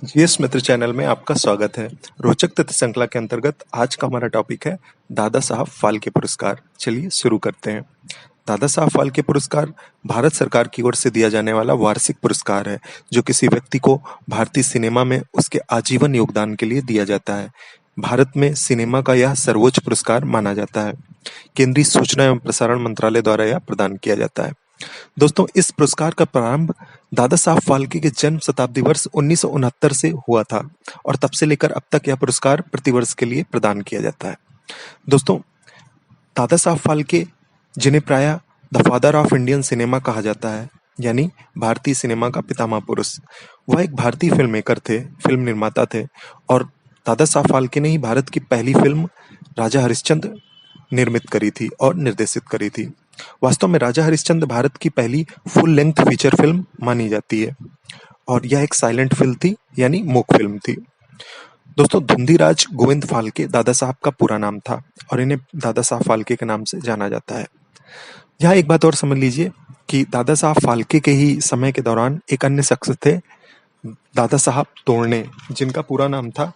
GS मित्र channel में आपका स्वागत है। रोचक तथ्य श्रृंखला के अंतर्गत आज का हमारा टॉपिक है दादा साहब फाल्के पुरस्कार। चलिए शुरू करते हैं। दादा साहब फाल्के पुरस्कार भारत सरकार की ओर से दिया जाने वाला वार्षिक पुरस्कार है, जो किसी व्यक्ति को भारतीय सिनेमा में उसके आजीवन योगदान के लिए दिया जाता है। भारत में सिनेमा का यह सर्वोच्च पुरस्कार माना जाता है। केंद्रीय सूचना एवं प्रसारण मंत्रालय द्वारा यह प्रदान किया जाता है। दोस्तों, इस पुरस्कार का प्रारंभ दादा साहब फाल्के के जन्म शताब्दी वर्ष 1969 से हुआ था और तब से लेकर अब तक यह पुरस्कार प्रतिवर्ष के लिए प्रदान किया जाता है। दोस्तों, दादा साहब फाल्के, जिन्हें प्रायः the father of Indian cinema कहा जाता है, यानी भारतीय सिनेमा का पितामह पुरुष, वह एक भारतीय फिल्म मेकर थे, फिल्म निर्माता थे और दादा साहब फाल्के ने ही भारत की पहली फिल्म राजा हरिश्चंद्र निर्मित करी थी और निर्देशित करी थी। वास्तव में राजा हरिश्चंद्र भारत की पहली फुल लेंथ फीचर फिल्म मानी जाती है और यह एक साइलेंट फिल्म थी, यानी मूक फिल्म थी। दोस्तों, धुंधीराज गोविंद फाल्के दादा साहब का पूरा नाम था और इन्हें दादा साहब फाल्के के नाम से जाना जाता है। यहाँ एक बात और समझ लीजिए कि दादा साहब फाल्के के ही समय के दौरान एक अन्य शख्स थे, दादा साहब तोरणे, जिनका पूरा नाम था,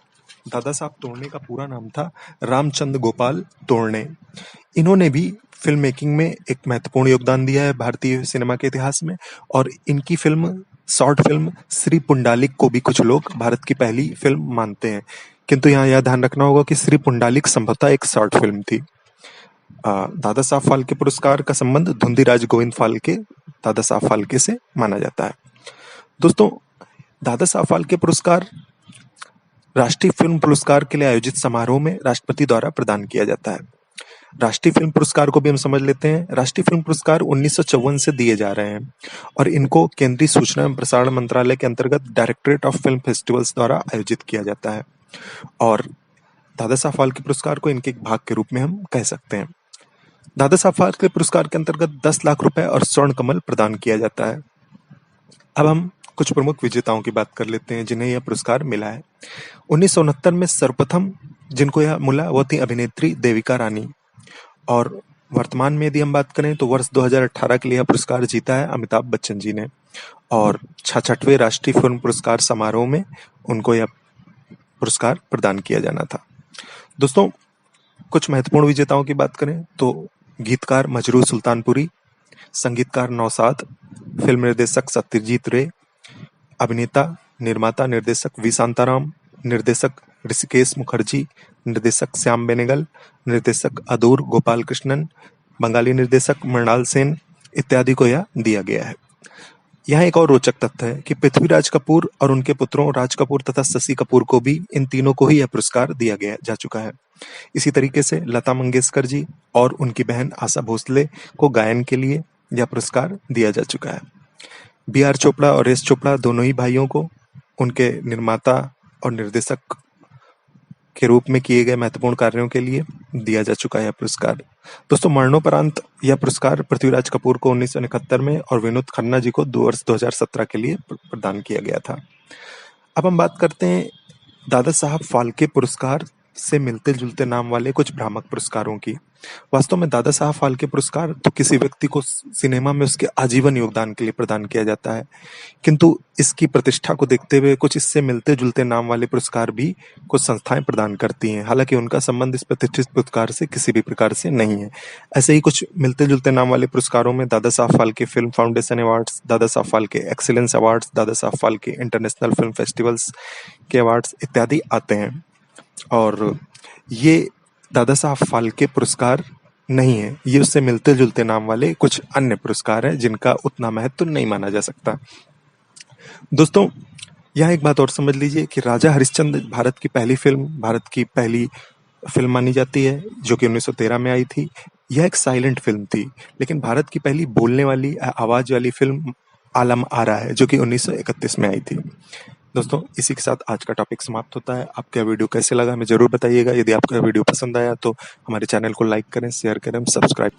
दादा साहब तोरणे का पूरा नाम था रामचंद्र गोपाल तोरणे। इन्होंने भी फिल्म मेकिंग में एक महत्वपूर्ण योगदान दिया है भारतीय सिनेमा के इतिहास में और इनकी शॉर्ट फिल्म श्री पुंडालिक को भी कुछ लोग भारत की पहली फिल्म मानते हैं। किंतु यहाँ यह ध्यान रखना होगा कि श्री पुंडालिक संभवतः एक शॉर्ट फिल्म थी। दादा साहब फाल्के पुरस्कार का संबंध धुंधीराज गोविंद फाल्के दादा साहब फाल्के से माना जाता है। दोस्तों, दादा साहब फाल्के पुरस्कार राष्ट्रीय फिल्म पुरस्कार के लिए आयोजित समारोह में राष्ट्रपति द्वारा प्रदान किया जाता है। राष्ट्रीय फिल्म पुरस्कार को भी हम समझ लेते हैं। राष्ट्रीय फिल्म पुरस्कार 1954 से दिए जा रहे हैं और इनको केंद्रीय सूचना एवं प्रसारण मंत्रालय के अंतर्गत डायरेक्टरेट ऑफ फिल्म फेस्टिवल्स द्वारा आयोजित किया जाता है और दादा साहब फाल्के पुरस्कार को इनके एक भाग के रूप में हम कह सकते हैं। दादा साहब फाल्के पुरस्कार के अंतर्गत 10 लाख रुपए और स्वर्ण कमल प्रदान किया जाता है। अब हम कुछ प्रमुख विजेताओं की बात कर लेते हैं जिन्हें यह पुरस्कार मिला है। 1969 में सर्वप्रथम जिनको यह मिला वो थी अभिनेत्री देविका रानी और वर्तमान में यदि हम बात करें तो वर्ष 2018 के लिए यह पुरस्कार जीता है अमिताभ बच्चन जी ने और 66वें राष्ट्रीय फिल्म पुरस्कार समारोह में उनको यह पुरस्कार प्रदान किया जाना था। दोस्तों, कुछ महत्वपूर्ण विजेताओं की बात करें तो गीतकार मजरूह सुल्तानपुरी, संगीतकार नौशाद, फिल्म निर्देशक सत्यजीत रे, अभिनेता, निर्माता, निर्देशक वी शांताराम, निर्देशक ऋषिकेश मुखर्जी, निर्देशक श्याम बेनेगल, निर्देशक अदूर गोपाल कृष्णन, बंगाली निर्देशक मृणाल सेन इत्यादि को यह दिया गया है। यहाँ एक और रोचक तथ्य है कि पृथ्वीराज कपूर और उनके पुत्रों राज कपूर तथा शशि कपूर को भी, इन तीनों को ही यह पुरस्कार दिया गया जा चुका है। इसी तरीके से लता मंगेशकर जी और उनकी बहन आशा भोसले को गायन के लिए यह पुरस्कार दिया जा चुका है। बी.आर. चोपड़ा और एस चोपड़ा दोनों ही भाइयों को उनके निर्माता और निर्देशक के रूप में किए गए महत्वपूर्ण कार्यों के लिए दिया जा चुका है यह पुरस्कार। दोस्तों, मरणोपरांत यह पुरस्कार पृथ्वीराज कपूर को 1971 में और विनोद खन्ना जी को वर्ष 2017 के लिए प्रदान किया गया था। अब हम बात करते हैं दादा साहब फाल्के पुरस्कार से मिलते जुलते नाम वाले कुछ भ्रामक पुरस्कारों की। वास्तव में दादा साहब फाल्के पुरस्कार तो किसी व्यक्ति को सिनेमा में उसके आजीवन योगदान के लिए प्रदान किया जाता है, किंतु इसकी प्रतिष्ठा को देखते हुए कुछ इससे मिलते जुलते नाम वाले पुरस्कार भी कुछ संस्थाएं प्रदान करती हैं। हालांकि उनका संबंध इस प्रतिष्ठित पुरस्कार से किसी भी प्रकार से नहीं है। ऐसे ही कुछ मिलते जुलते नाम वाले पुरस्कारों में Dada Saheb Phalke film foundation awards, Dada Saheb Phalke excellence awards, Dada Saheb Phalke international film festivals के अवार्ड्स इत्यादि आते हैं और ये दादा साहब फाल्के पुरस्कार नहीं है, ये उससे मिलते जुलते नाम वाले कुछ अन्य पुरस्कार हैं जिनका उतना महत्व नहीं माना जा सकता। दोस्तों, यहाँ एक बात और समझ लीजिए कि राजा हरिश्चंद्र भारत की पहली फिल्म मानी जाती है जो कि 1913 में आई थी। यह एक साइलेंट फिल्म थी, लेकिन भारत की पहली बोलने वाली आवाज वाली फिल्म आलम आरा है जो कि 1931 में आई थी। दोस्तों, इसी के साथ आज का टॉपिक समाप्त होता है। आपका वीडियो कैसे लगा हमें जरूर बताइएगा। यदि आपका वीडियो पसंद आया तो हमारे चैनल को लाइक करें, शेयर करें, सब्सक्राइब